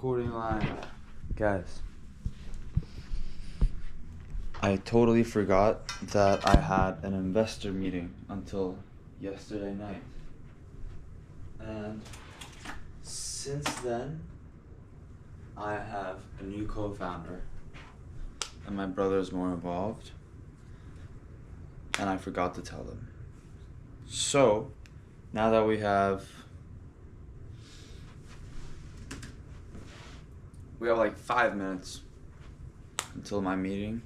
Recording live. Guys, I totally forgot that I had an investor meeting until yesterday night. And since then, I have a new co-founder. And my brother's more involved. And I forgot to tell them. So, now that we have like 5 minutes until my meeting,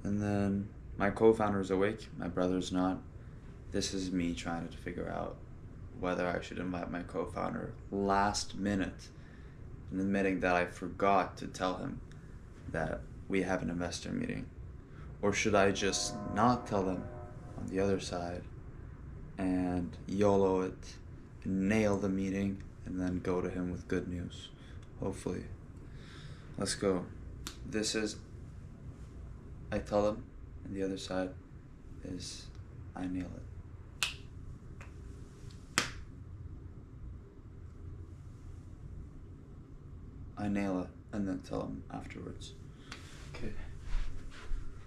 and then my co-founder's awake, my brother's not. This is me trying to figure out whether I should invite my co-founder last minute and admitting that I forgot to tell him that we have an investor meeting, or should I just not tell them on the other side and YOLO it and nail the meeting and then go to him with good news, hopefully. Let's go. This is I tell them, and the other side is I nail it. I nail it and then tell them afterwards. Okay,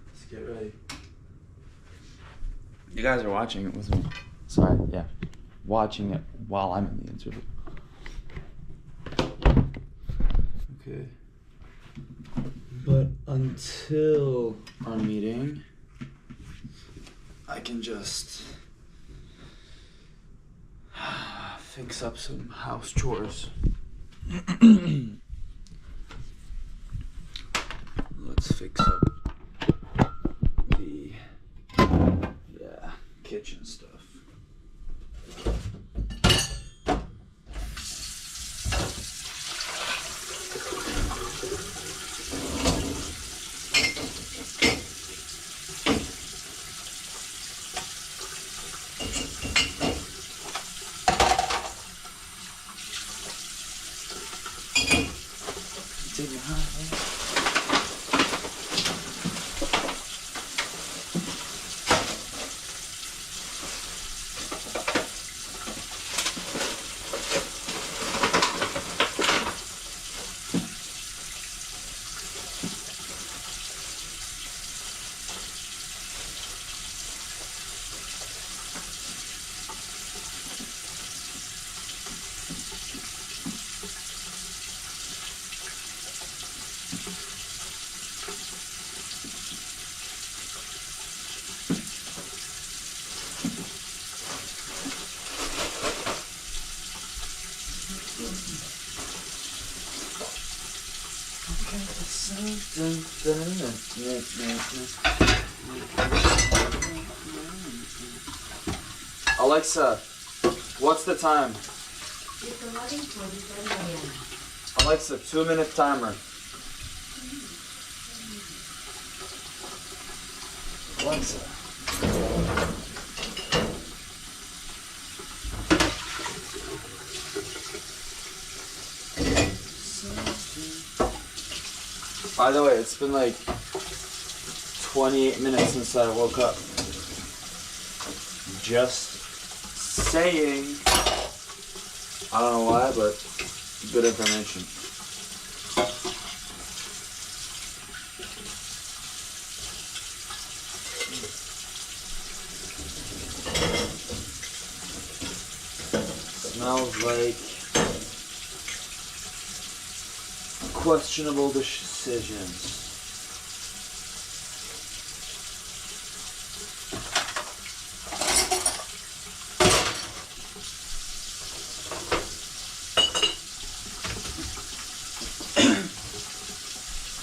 let's get ready. You guys are watching it with me. Sorry, yeah. Watching it while I'm in the interview. Okay. But until our meeting, I can just fix up some house chores. Let's fix up the kitchen stuff. Alexa, what's the time? It's 11:47 a.m. Alexa, 2-minute timer. Alexa. By the way, it's been like 28 minutes since I woke up. Just saying. I don't know why, but good information. Smells like questionable decisions.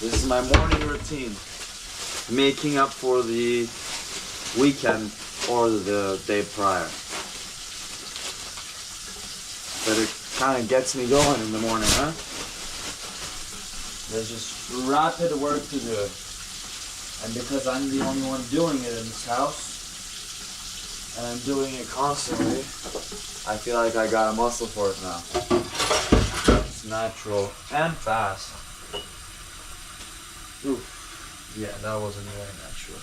This is my morning routine, making up for the weekend or the day prior. But it kind of gets me going in the morning, huh? There's just rapid work to do. And because I'm the only one doing it in this house, and I'm doing it constantly, I feel like I got a muscle for it now. It's natural and fast. Oof. Yeah, that wasn't very natural.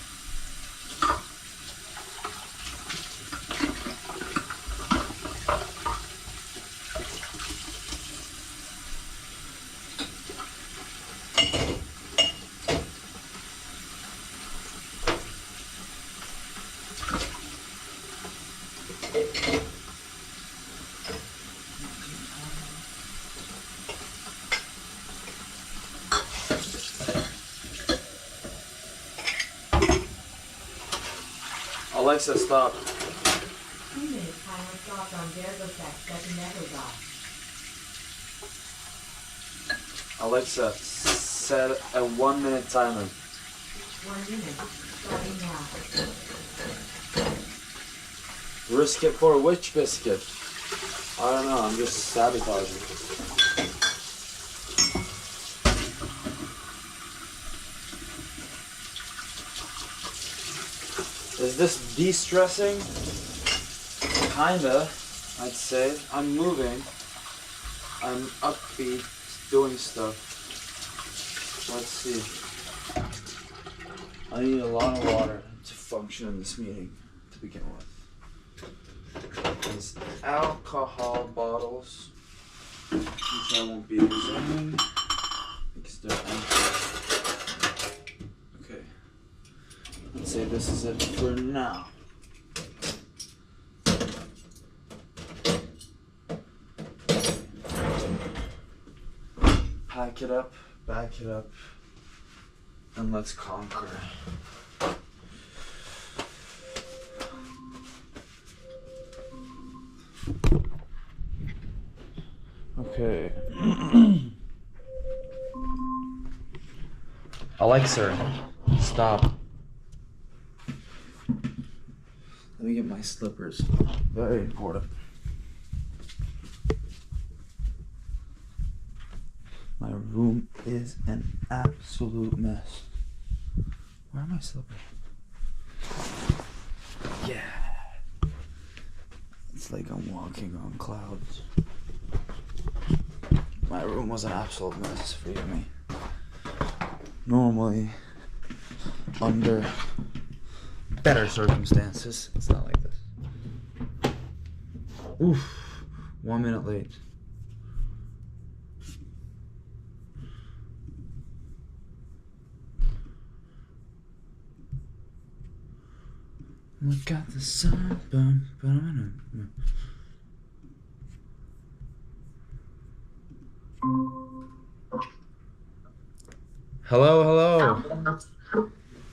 Alexa, stop. 2-minute timer stopped on Verbosex second Echo. Alexa, set a 1-minute timer. 1 minute. Starting now. Brisket for which biscuit? I don't know, I'm just sabotaging. Is this de-stressing? Kinda, I'd say. I'm moving. I'm upbeat, doing stuff. Let's see. I need a lot of water to function in this meeting to begin with. These alcohol bottles, which I won't be using because they're empty. Okay. Let's say this is it for now. Pack it up, back it up, and let's conquer. Okay. Alexa, stop. Let me get my slippers. Very important. My room is an absolute mess. Where are my slippers? Yeah. It's like I'm walking on clouds. My room was an absolute mess, forgive me. Normally, under better circumstances, it's not like this. Oof, 1 minute late. Look at the sun, Hello, hello.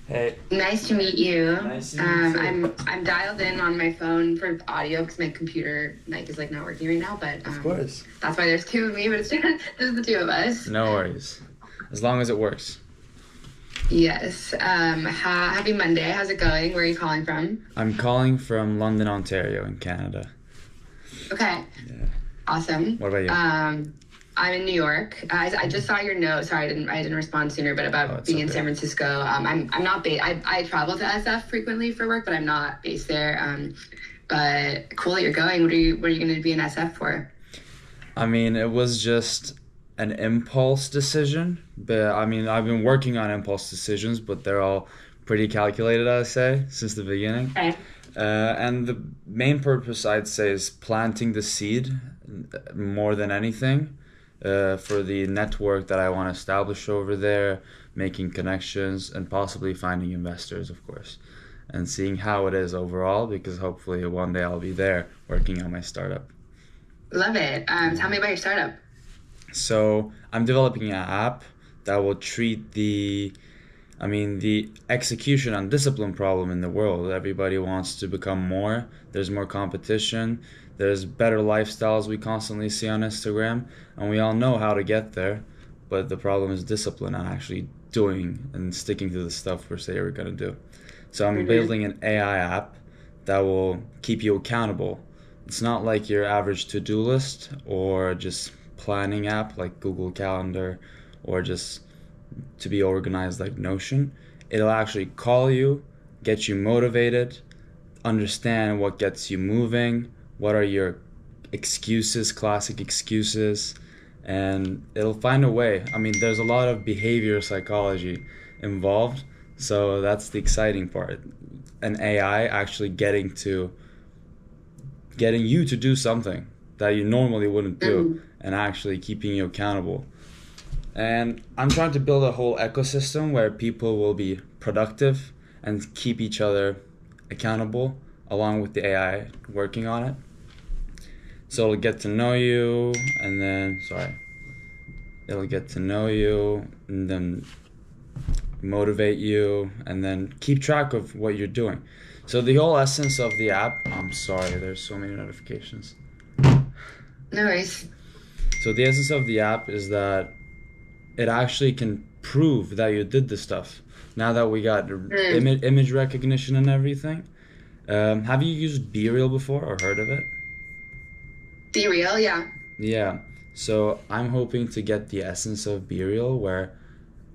Hey. Nice to meet you. Nice to meet you. I'm dialed in on my phone for audio because my computer is like not working right now. But Of course. that's why there's two of me, but it's just the two of us. No worries. As long as it works. Yes. Happy Monday. How's it going? Where are you calling from? I'm calling from London, Ontario in Canada. Okay. Yeah. Awesome. What about you? I'm in New York. I just saw your note. Sorry, I didn't respond sooner. But about it's being in okay. San Francisco. I'm not based. I travel to SF frequently for work, but I'm not based there. But cool that you're going. What are you going to be in SF for? I mean, it was just an impulse decision. But I mean, I've been working on impulse decisions, but they're all pretty calculated, I'd say, since the beginning. Okay. And the main purpose, I'd say, is planting the seed more than anything for the network that I want to establish over there, making connections, and possibly finding investors, of course, and seeing how it is overall, because hopefully one day I'll be there working on my startup. Love it. Tell me about your startup. So I'm developing an app that will treat the execution and discipline problem in the world. Everybody wants to become more. There's more competition. There's better lifestyles we constantly see on Instagram, and we all know how to get there. But the problem is discipline and actually doing and sticking to the stuff we say we're going to do. So I'm building an AI app that will keep you accountable. It's not like your average to-do list or just planning app like Google Calendar or just to be organized like Notion. It'll actually call you, get you motivated, understand what gets you moving, what are your excuses, classic excuses, and it'll find a way. I mean, there's a lot of behavioral psychology involved, so that's the exciting part. An AI actually getting you to do something that you normally wouldn't do and actually keeping you accountable. And I'm trying to build a whole ecosystem where people will be productive and keep each other accountable along with the AI working on it. So it'll get to know you and then, it'll get to know you and then motivate you and then keep track of what you're doing. So the whole essence of the app, I'm sorry, there's so many notifications. No worries. So the essence of the app is that it actually can prove that you did the stuff. Now that we got image recognition and everything. Have you used BeReal before or heard of it? Be real, yeah. Yeah. So I'm hoping to get the essence of BeReal where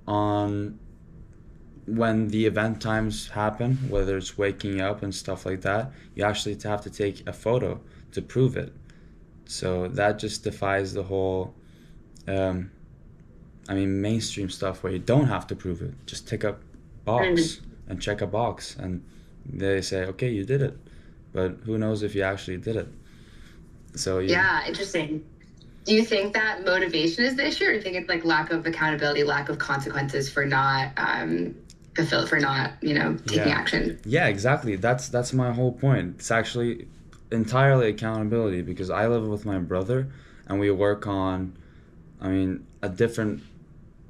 on when the event times happen, whether it's waking up and stuff like that, you actually have to take a photo to prove it. So that just defies the whole, um, mainstream stuff where you don't have to prove it. Just tick a box and check a box, and they say, okay, you did it. But who knows if you actually did it? So Yeah, interesting. Do you think that motivation is the issue, or do you think it's like lack of accountability, lack of consequences for not taking Yeah. action? Yeah, exactly. That's my whole point. It's actually entirely accountability because I live with my brother and we work on, a different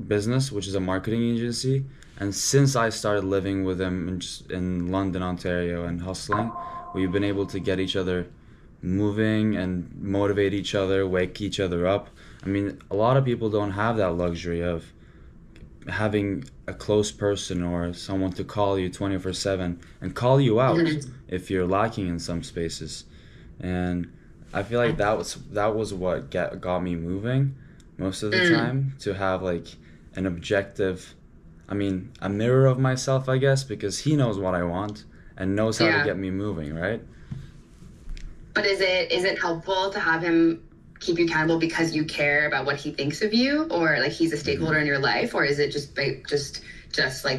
business, which is a marketing agency. And since I started living with him in London, Ontario, and hustling, we've been able to get each other moving and motivate each other, wake each other up. A lot of people don't have that luxury of having a close person or someone to call you 24/7 and call you out if you're lacking in some spaces. And I feel like that was what got me moving most of the time, to have like an objective, a mirror of myself, I guess, because he knows what I want and knows how to get me moving, right? But is it helpful to have him keep you accountable because you care about what he thinks of you, or like he's a stakeholder in your life, or is it just like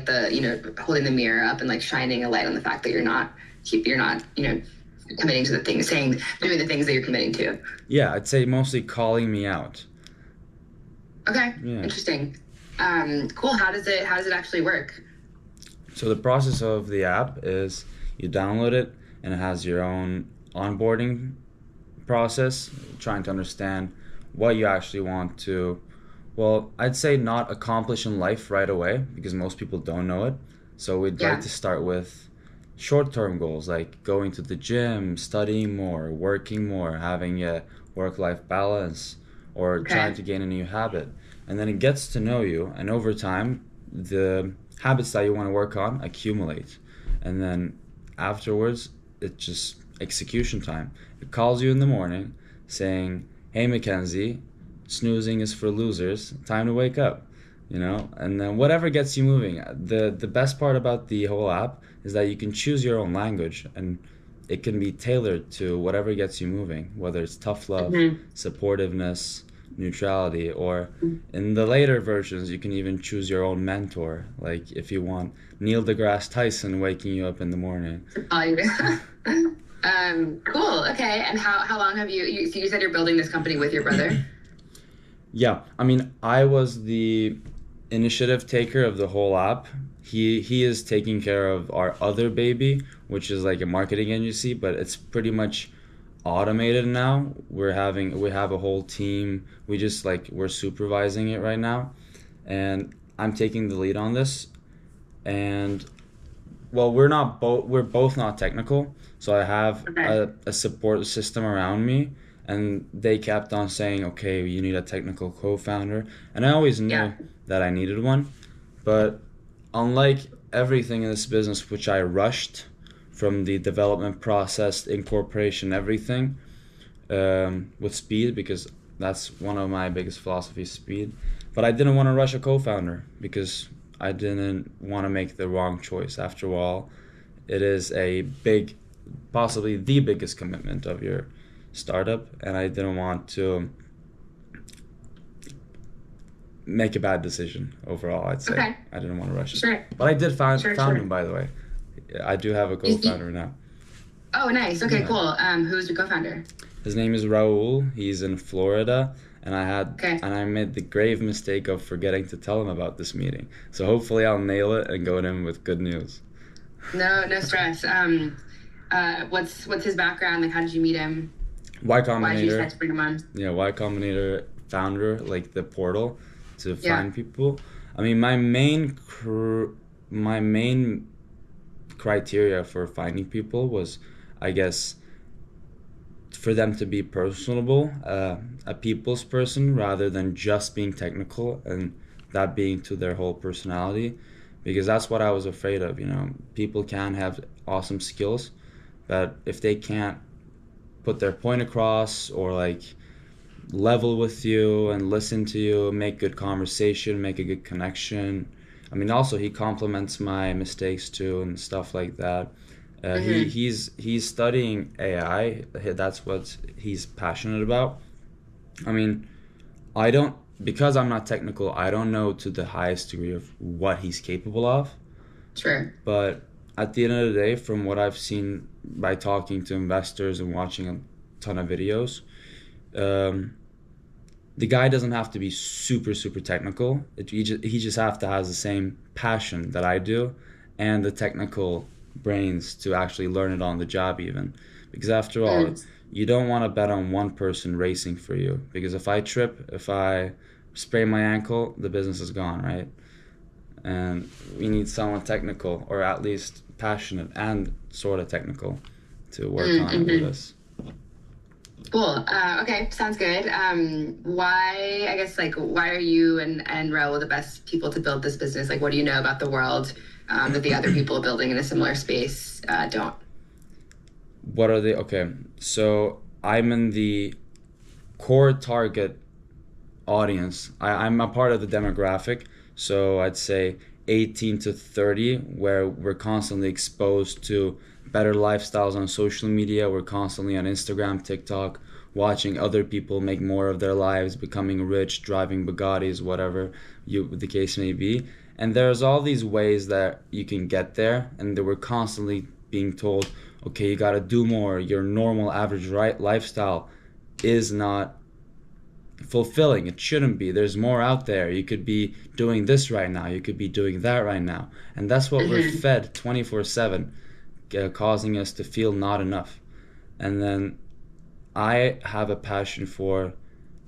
the holding the mirror up and like shining a light on the fact that you're not committing to the things, doing the things that you're committing to? Yeah, I'd say mostly calling me out. Okay, Yeah. interesting. Cool. How does it actually work? So the process of the app is you download it and it has your own onboarding process, trying to understand what you actually want to, well, I'd say not accomplish in life right away because most people don't know it. So we'd like to start with short-term goals like going to the gym, studying more, working more, having a work-life balance, or trying to gain a new habit. And then it gets to know you, and over time, the habits that you want to work on accumulate. And then afterwards, it's just execution time. It calls you in the morning saying, hey, Mackenzie, snoozing is for losers, time to wake up, and then whatever gets you moving. The best part about the whole app is that you can choose your own language, and it can be tailored to whatever gets you moving, whether it's tough love, supportiveness, neutrality, or in the later versions, you can even choose your own mentor. Like if you want Neil deGrasse Tyson waking you up in the morning. Cool. Okay. And how long have you said you're building this company with your brother? Yeah. I was the initiative taker of the whole app. He is taking care of our other baby, which is like a marketing agency, but it's pretty much automated now. We have a whole team. We're supervising it right now, and I'm taking the lead on this. And well, we're both not technical, so I have a support system around me, and they kept on saying, okay, you need a technical co-founder, and I always knew that I needed one. But unlike everything in this business, which I rushed from the development process, incorporation, everything, with speed, because that's one of my biggest philosophies, speed. But I didn't want to rush a co-founder because I didn't want to make the wrong choice. After all, it is a big, possibly the biggest commitment of your startup, and I didn't want to make a bad decision overall, I'd say. Okay. I didn't want to rush it. Sure. But I did found Sure. him, by the way. I do have a co-founder now. Oh, nice. Okay, Yeah. cool. Who's your co-founder? His name is Raul. He's in Florida, and I made the grave mistake of forgetting to tell him about this meeting. So hopefully I'll nail it and go to him with good news. No stress. What's his background? Like, how did you meet him? Y Why did you Combinator. decide to bring him on? Yeah, Y Combinator founder, like the portal to Yeah. find people. My main criteria for finding people was, I guess, for them to be personable, a people's person rather than just being technical, and that being to their whole personality, because that's what I was afraid of. People can have awesome skills, but if they can't put their point across or like level with you and listen to you, make good conversation, make a good connection. I mean, also he compliments my mistakes too and stuff like that. He's studying AI. That's what he's passionate about. I mean, I don't, because I'm not technical, I don't know to the highest degree of what he's capable of. Sure. But at the end of the day, from what I've seen by talking to investors and watching a ton of videos, the guy doesn't have to be super, super technical. He just have to have the same passion that I do and the technical brains to actually learn it on the job even. Because after all, you don't want to bet on one person racing for you. Because if I trip, if I sprain my ankle, the business is gone, right? And we need someone technical, or at least passionate and sort of technical, to work on it with us. Cool. Okay, sounds good. Why are you and Raul the best people to build this business? Like, what do you know about the world that the other people building in a similar space don't? What are they? Okay, so I'm in the core target audience. I'm a part of the demographic, so I'd say 18 to 30, where we're constantly exposed to better lifestyles on social media. We're constantly on Instagram, TikTok, watching other people make more of their lives, becoming rich, driving Bugattis, whatever the case may be. And there's all these ways that you can get there, and that we're constantly being told, okay, you got to do more. Your normal average lifestyle is not fulfilling. It shouldn't be. There's more out there. You could be doing this right now. You could be doing that right now. And that's what we're fed 24/7, causing us to feel not enough. And then I have a passion for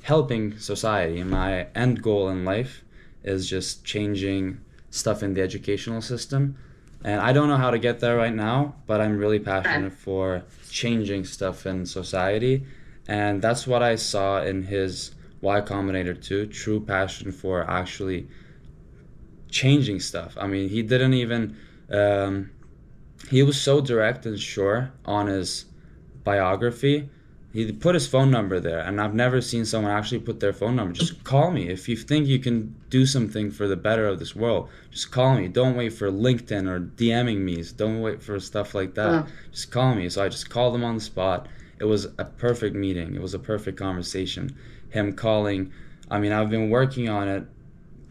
helping society. My end goal in life is just changing stuff in the educational system. And I don't know how to get there right now, but I'm really passionate for changing stuff in society. And that's what I saw in his Y Combinator 2, true passion for actually changing stuff. I mean, he didn't even, he was so direct and sure on his biography. He put his phone number there, and I've never seen someone actually put their phone number. Just call me. If you think you can do something for the better of this world, just call me. Don't wait for LinkedIn or DMing me. Don't wait for stuff like that. Just call me. So I just called him on the spot. It was a perfect meeting. It was a perfect conversation. Him calling, I mean, I've been working on it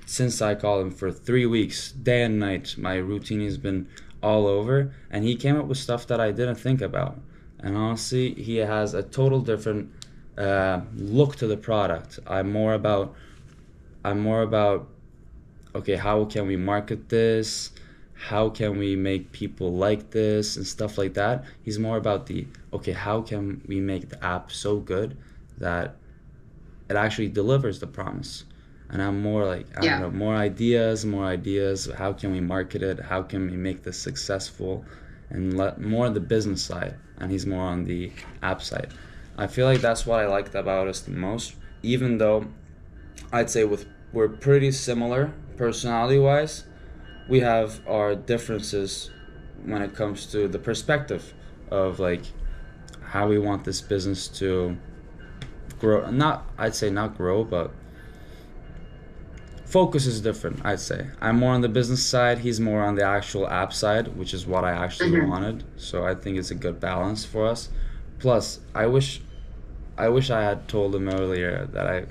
since I called him for 3 weeks, day and night. My routine has been all over, and he came up with stuff that I didn't think about. And honestly, he has a total different look to the product. I'm more about, okay, how can we market this? How can we make people like this and stuff like that? He's more about okay, how can we make the app so good that it actually delivers the promise? And I'm more like, I don't know, more ideas. How can we market it? How can we make this successful? And more on the business side, and he's more on the app side. I feel like that's what I liked about us the most, even though I'd say we're pretty similar personality-wise. We have our differences when it comes to the perspective of like how we want this business to grow. I'd say not grow, but focus is different, I'd say. I'm more on the business side, he's more on the actual app side, which is what I actually wanted. So I think it's a good balance for us. Plus, I wish I had told him earlier that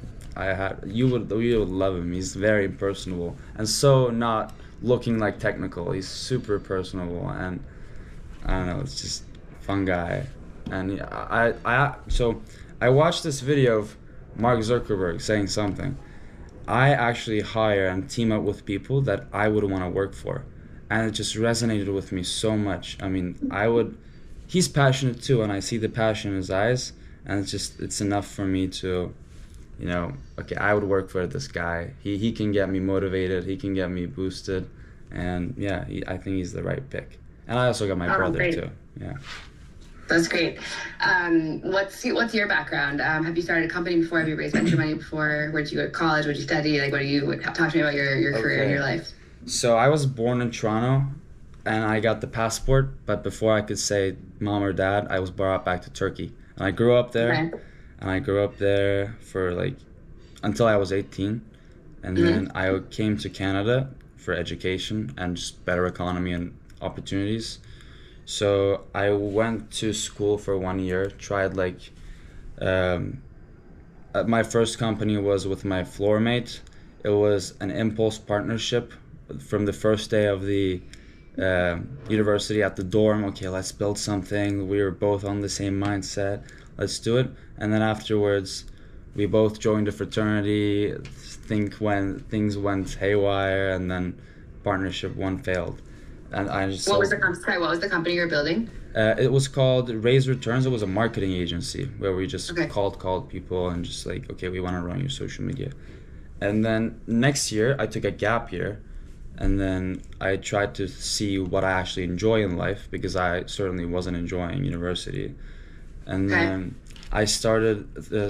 you would love him. He's very personable and so not looking like technical. He's super personable, and I don't know, it's just fun guy. And so I watched this video of Mark Zuckerberg saying something. I actually hire and team up with people that I would want to work for. And it just resonated with me so much. I mean, he's passionate too, and I see the passion in his eyes, and it's enough for me to, okay, I would work for this guy. He can get me motivated, he can get me boosted, and yeah, I think he's the right pick. And I also got my brother great. too. Yeah. That's great. What's your background? Have you started a company before? Have you raised venture money before? Where'd you go to college? What'd you study? Like, talk to me about your career and your life. So I was born in Toronto, and I got the passport. But before I could say mom or dad, I was brought back to Turkey, and I grew up there. Okay. And I grew up there for like until I was 18, and then I came to Canada for education and just better economy and opportunities. So I went to school for 1 year, tried like um, my first company was with my floor mate. It was an impulse partnership from the first day of the university at the dorm. Okay, let's build something. We were both on the same mindset. Let's do it. And then afterwards, we both joined a fraternity. Think when things went haywire, and then partnership one failed. And I just What was the company you were building? it was called Raise Returns. It was a marketing agency where we just Okay. called people and just like, okay, we want to run your social media. And then next year, I took a gap year, and then I tried to see what I actually enjoy in life, because I certainly wasn't enjoying university. And Okay. then I started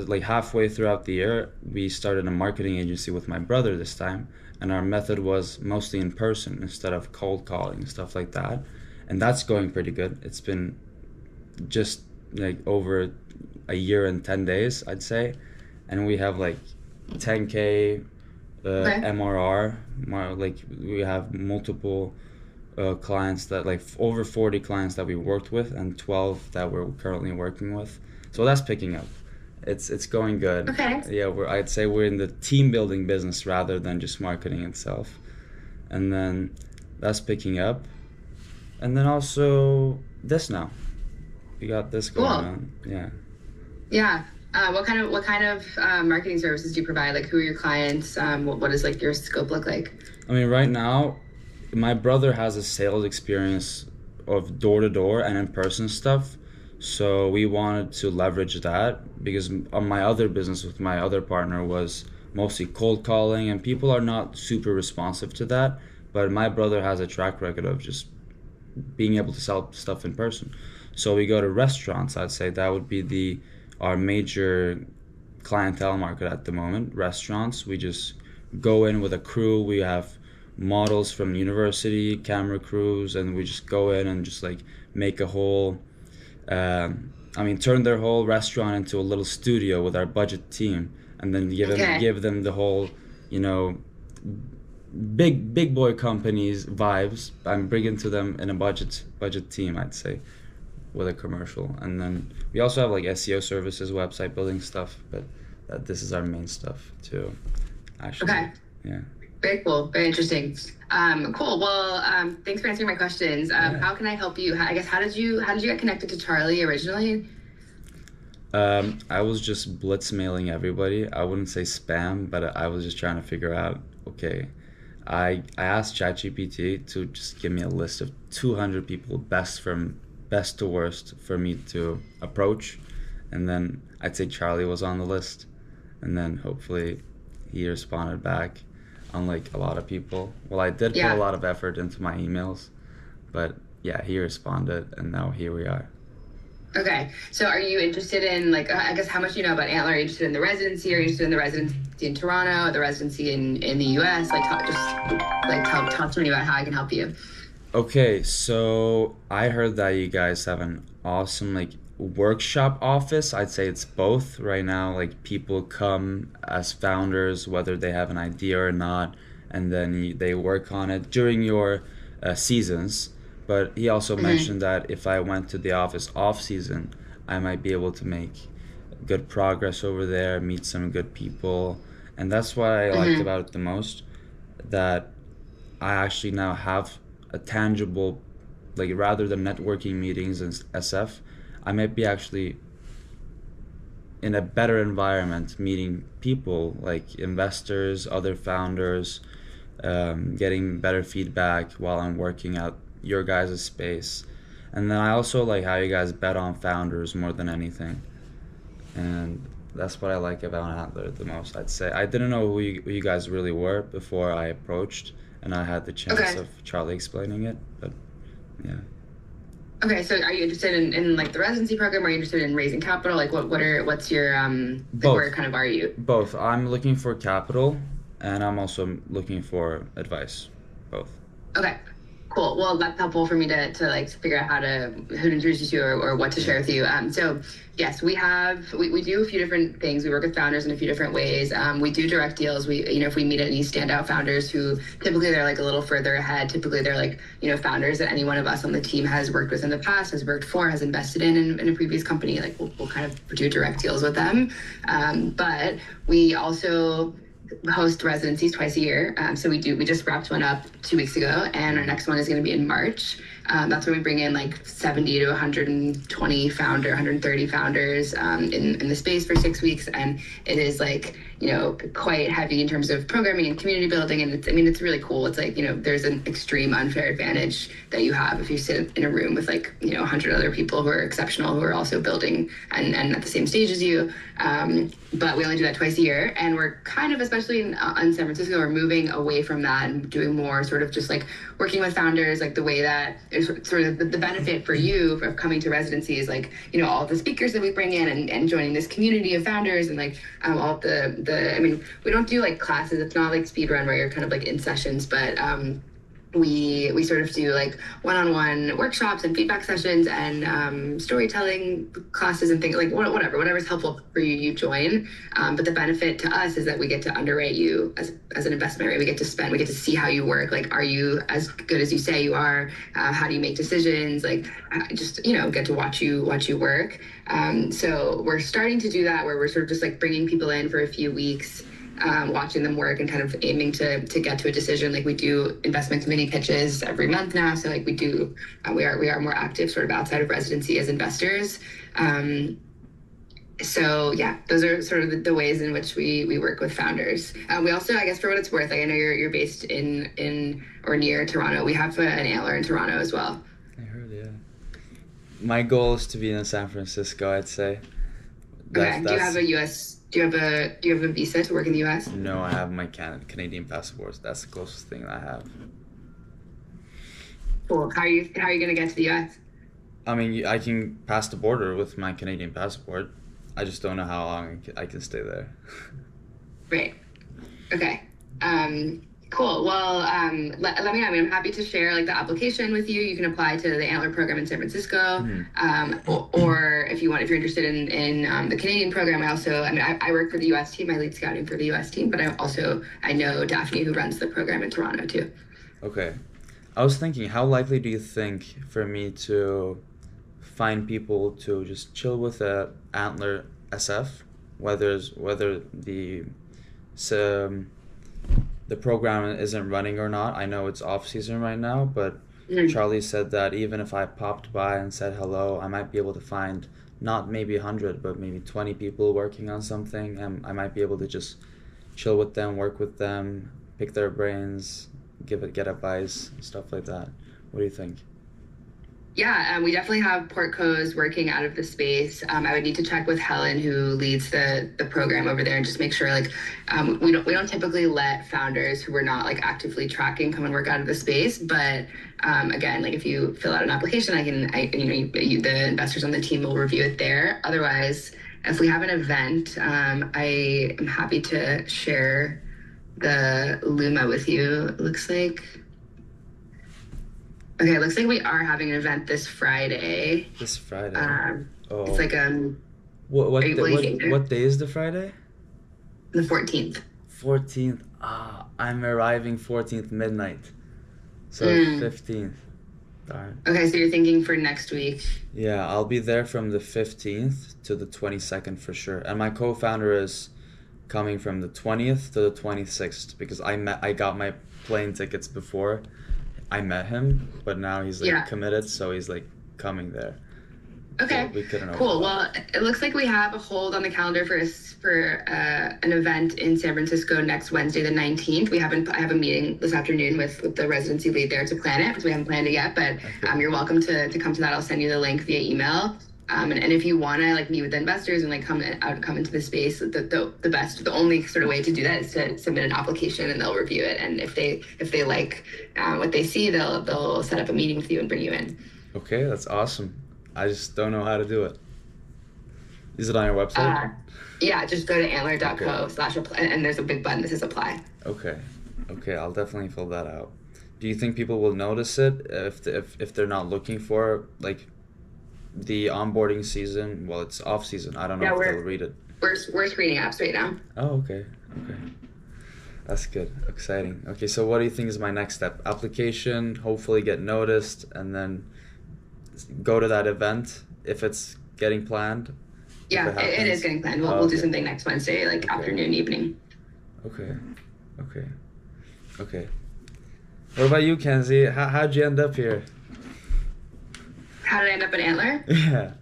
like halfway throughout the year, we started a marketing agency with my brother this time, and our method was mostly in person instead of cold calling and stuff like that. And that's going pretty good. It's been just like over a year and 10 days, I'd say. And we have like 10K Okay. MRR. Like we have multiple clients that like over 40 clients that we worked with, and 12 that we're currently working with. So that's picking up. It's going good. Okay. Yeah, I'd say we're in the team building business rather than just marketing itself. And then that's picking up. And then also this now. We got this going Cool. on. Yeah. Yeah. What kind of marketing services do you provide? Like, who are your clients? What does like your scope look like? I mean, right now, my brother has a sales experience of door to door and in person stuff. So we wanted to leverage that, because on my other business with my other partner was mostly cold calling, and people are not super responsive to that. But my brother has a track record of just being able to sell stuff in person. So we go to restaurants. I'd say that would be our major clientele market at the moment. Restaurants. We just go in with a crew. We have models from university, camera crews, and we just go in and just like make a whole turn their whole restaurant into a little studio with our budget team, and then give them the whole, big boy companies vibes. I'm bringing to them in a budget team, I'd say, with a commercial. And then we also have like SEO services, website building stuff, but this is our main stuff too, actually. Okay. Yeah. Very cool. Very interesting. Cool. Well, thanks for answering my questions. How can I help you? I guess how did you get connected to Charlie originally? I was just blitz mailing everybody. I wouldn't say spam, but I was just trying to figure out, okay, I asked ChatGPT to just give me a list of 200 people best to worst for me to approach, and then I'd say Charlie was on the list, and then hopefully he responded back, unlike a lot of people. Well, I did put a lot of effort into my emails, but yeah, he responded, and now here we are. Okay. So are you interested in, like, I guess how much you know about Antler? Are you interested in the residency? Are you interested in the residency in Toronto, the residency in the US? Like, talk to me about how I can help you. Okay, so I heard that you guys have an awesome like workshop office. I'd say it's both right now. Like people come as founders, whether they have an idea or not, and then they work on it during your seasons. But he also mentioned that if I went to the office off season, I might be able to make good progress over there, meet some good people. And that's what I liked about it the most, that I actually now have a tangible, like rather than networking meetings and SF, I might be actually in a better environment, meeting people like investors, other founders, getting better feedback while I'm working out your guys' space. And then I also like how you guys bet on founders more than anything, and that's what I like about Antler the most, I'd say. I didn't know who you guys really were before I approached, and I had the chance of Charlie explaining it, but yeah. Okay, so are you interested in like the residency program? Or are you interested in raising capital? Like what's your like Both. where kind of are you? Both. I'm looking for capital, and I'm also looking for advice. Both. Okay, cool. Well, that's helpful for me to like figure out who to introduce you to or what to share with you. So yes, we do a few different things. We work with founders in a few different ways. We do direct deals. If we meet any standout founders who typically they're like a little further ahead. Typically they're like, founders that any one of us on the team has worked with in the past, has worked for, has invested in a previous company. Like we'll kind of do direct deals with them. But we also host residencies twice a year. So we just wrapped one up 2 weeks ago, and our next one is going to be in March. That's where we bring in like 70 to 130 founders in the space for 6 weeks. And it is like, quite heavy in terms of programming and community building. And it's really cool. It's like, there's an extreme unfair advantage that you have if you sit in a room with like, 100 other people who are exceptional, who are also building and at the same stage as you. But we only do that twice a year. And we're kind of, especially in San Francisco, we're moving away from that and doing more sort of just like working with founders, like the way that is sort of the benefit for you of coming to residency is like, all the speakers that we bring in and joining this community of founders and like all we don't do like classes. It's not like speed run where you're kind of like in sessions, but we sort of do like one-on-one workshops and feedback sessions and storytelling classes and things like whatever's helpful for you, you join. But the benefit to us is that we get to underwrite you as an investment, right? We get to see how you work. Like, are you as good as you say you are? How do you make decisions? Like, just, get to watch you work. So we're starting to do that where we're sort of just like bringing people in for a few weeks, watching them work and kind of aiming to get to a decision. Like we do investment committee pitches every month now. So like we are more active sort of outside of residency as investors. So yeah, those are sort of the ways in which we work with founders. We also, I guess for what it's worth, like I know you're based in or near Toronto. We have an antler in Toronto as well. I heard, yeah. My goal is to be in San Francisco, I'd say. Okay. Do you have a visa to work in the US? No, I have my Canadian passport. That's the closest thing I have. Cool. How are you going to get to the US? I can pass the border with my Canadian passport. I just don't know how long I can stay there. Right. Okay. Cool. Well, let me know. I'm happy to share like the application with you. You can apply to the Antler program in San Francisco, or if you're interested in the Canadian program. I work for the U.S. team. I lead scouting for the U.S. team, but I know Daphne, who runs the program in Toronto too. Okay. I was thinking, how likely do you think for me to find people to just chill with Antler SF, whether the program isn't running or not? I know it's off season right now, but Charlie said that even if I popped by and said hello, I might be able to find not maybe 100, but maybe 20 people working on something, and I might be able to just chill with them, work with them, pick their brains, get advice, stuff like that. What do you think? Yeah, we definitely have portcos working out of the space. I would need to check with Helen, who leads the program over there, and just make sure we don't typically let founders who we're not like actively tracking come and work out of the space. But again, like if you fill out an application, the investors on the team will review it there. Otherwise, if we have an event, I am happy to share the Luma with you. It looks like we are having an event this Friday. This Friday? It's like what day is the Friday? The 14th. 14th. I'm arriving 14th midnight. So 15th. Darn. Okay, so you're thinking for next week. Yeah, I'll be there from the 15th to the 22nd for sure. And my co-founder is coming from the 20th to the 26th because I got my plane tickets before I met him, but now he's committed, so he's coming there. Okay, so cool. Well, it looks like we have a hold on the calendar for an event in San Francisco next Wednesday, the 19th. I have a meeting this afternoon with the residency lead there to plan it, because we haven't planned it yet, but you're welcome to come to that. I'll send you the link via email. And if you want to meet with the investors and come into the space, the only sort of way to do that is to submit an application, and they'll review it. And if they like what they see, they'll set up a meeting with you and bring you in. Okay, that's awesome. I just don't know how to do it. Is it on your website? Yeah, just go to antler.co Okay. /apply, and there's a big button that says apply. Okay. Okay, I'll definitely fill that out. Do you think people will notice it if they're not looking for like the onboarding season? Well, it's off season. I don't know Yeah, if they'll we're read it. we're screening apps right now. Oh, okay. Okay. That's good. Exciting. Okay, so what do you think is my next step? Application, hopefully get noticed, and then go to that event if it's getting planned. Yeah, it is getting planned. We'll do something next Wednesday, like afternoon, evening. Okay. Okay. Okay. What about you, Kenzie? How'd you end up here? How did I end up at Antler? Yeah.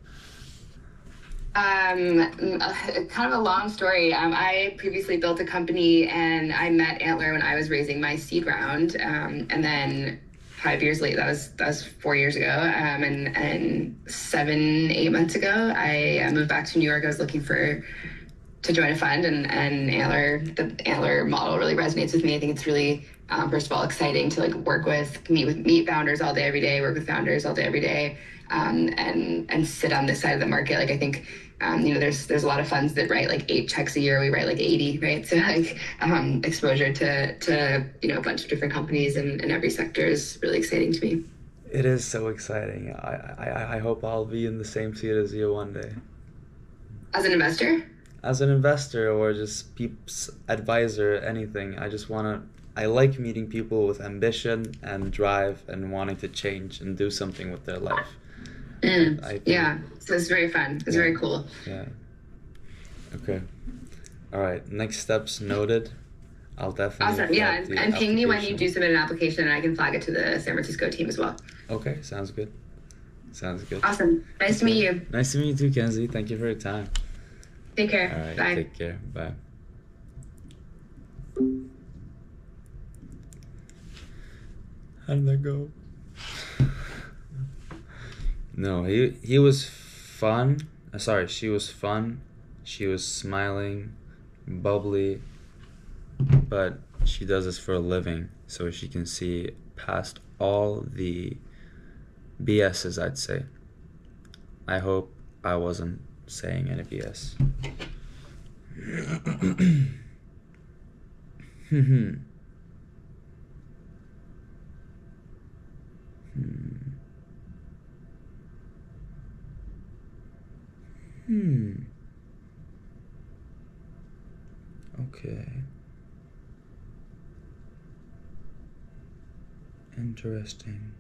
Kind of a long story. I previously built a company and I met Antler when I was raising my seed round. And then 5 years later, that was 4 years ago. And 7, 8 months ago, I moved back to New York. I was looking to join a fund, and the Antler model really resonates with me. I think it's really, first of all, exciting to like meet founders all day, every day, work with founders all day, every day, and sit on this side of the market. Like I think, there's a lot of funds that write like 8 checks a year. We write like 80, right? So like exposure to a bunch of different companies in every sector is really exciting to me. It is so exciting. I hope I'll be in the same seat as you one day. As an investor? As an investor or just peeps advisor, anything. I like meeting people with ambition and drive and wanting to change and do something with their life. Yeah, so it's very fun. It's very cool. Yeah. Okay. All right. Next steps noted. I'll definitely. Awesome. Yeah, and ping me when you do submit an application, and I can flag it to the San Francisco team as well. Okay. Sounds good. Sounds good. Awesome. Nice to meet you. Nice to meet you too, Kenzie. Thank you for your time. Take care. All right. Bye. Take care. Bye. How did that go? No, he was fun. Sorry, she was fun. She was smiling, bubbly, but she does this for a living, so she can see past all the BS's, I'd say. I hope I wasn't saying any BS. Okay. Interesting.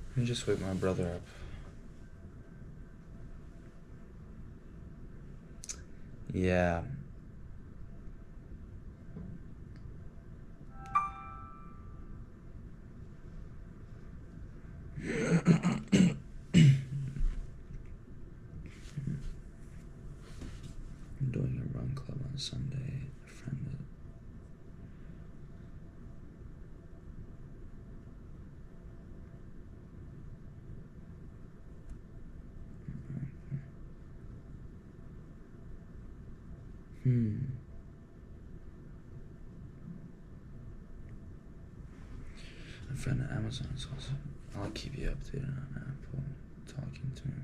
Let me just wake my brother up. Yeah. I'm doing a run club on Sunday. A friend. A friend at Amazon is also. I'll keep you updated on Apple. Talking to him.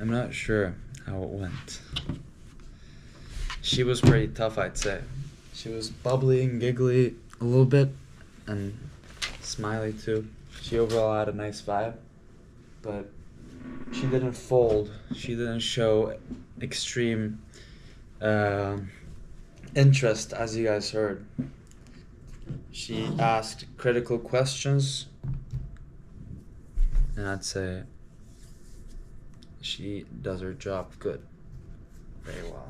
I'm not sure how it went. She was pretty tough, I'd say. She was bubbly and giggly a little bit, and smiley too. She overall had a nice vibe, but she didn't fold. She didn't show extreme interest, as you guys heard. She asked critical questions, and I'd say she does her job good. Very well.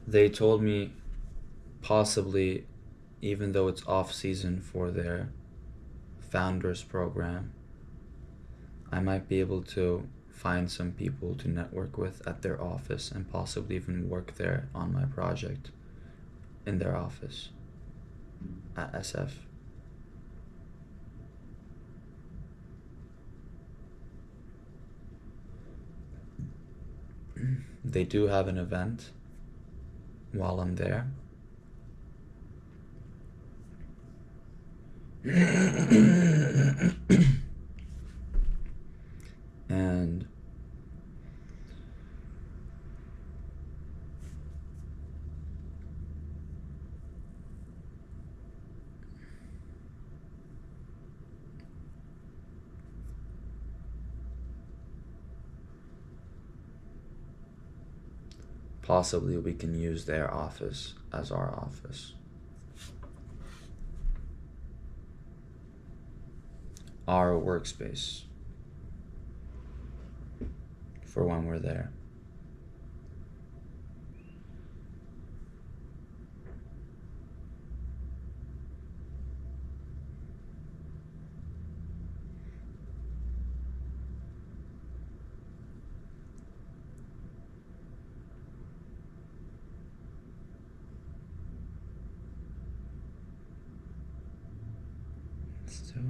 They told me possibly, even though it's off season for their founders program, I might be able to find some people to network with at their office and possibly even work there on my project in their office at SF. They do have an event while I'm there. And possibly we can use their office as our office. Our workspace for when we're there. Let's do it.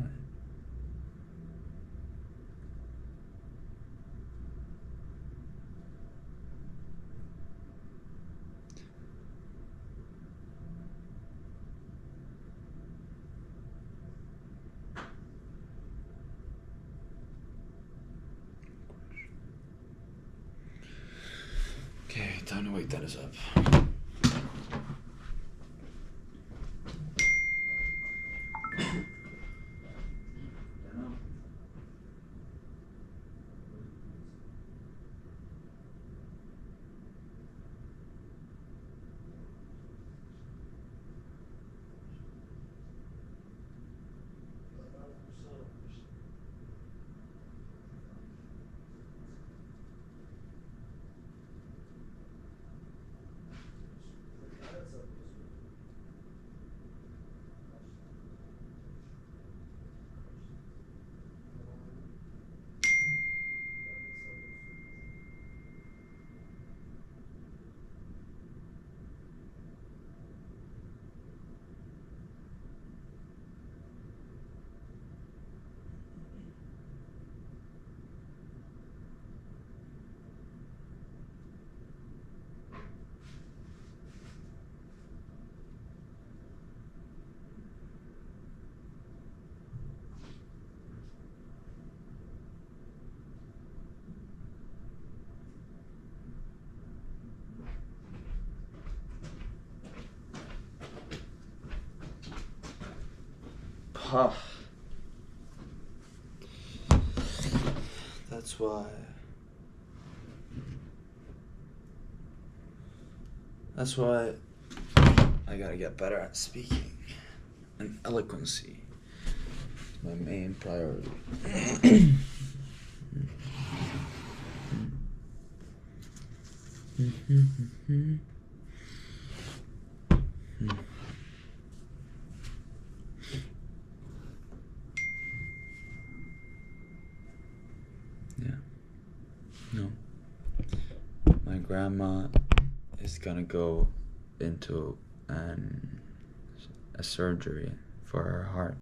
Okay, time to wake Dennis up. That's why. That's why I gotta get better at speaking. And eloquency is my main priority. No. My grandma is gonna go into a surgery for her heart.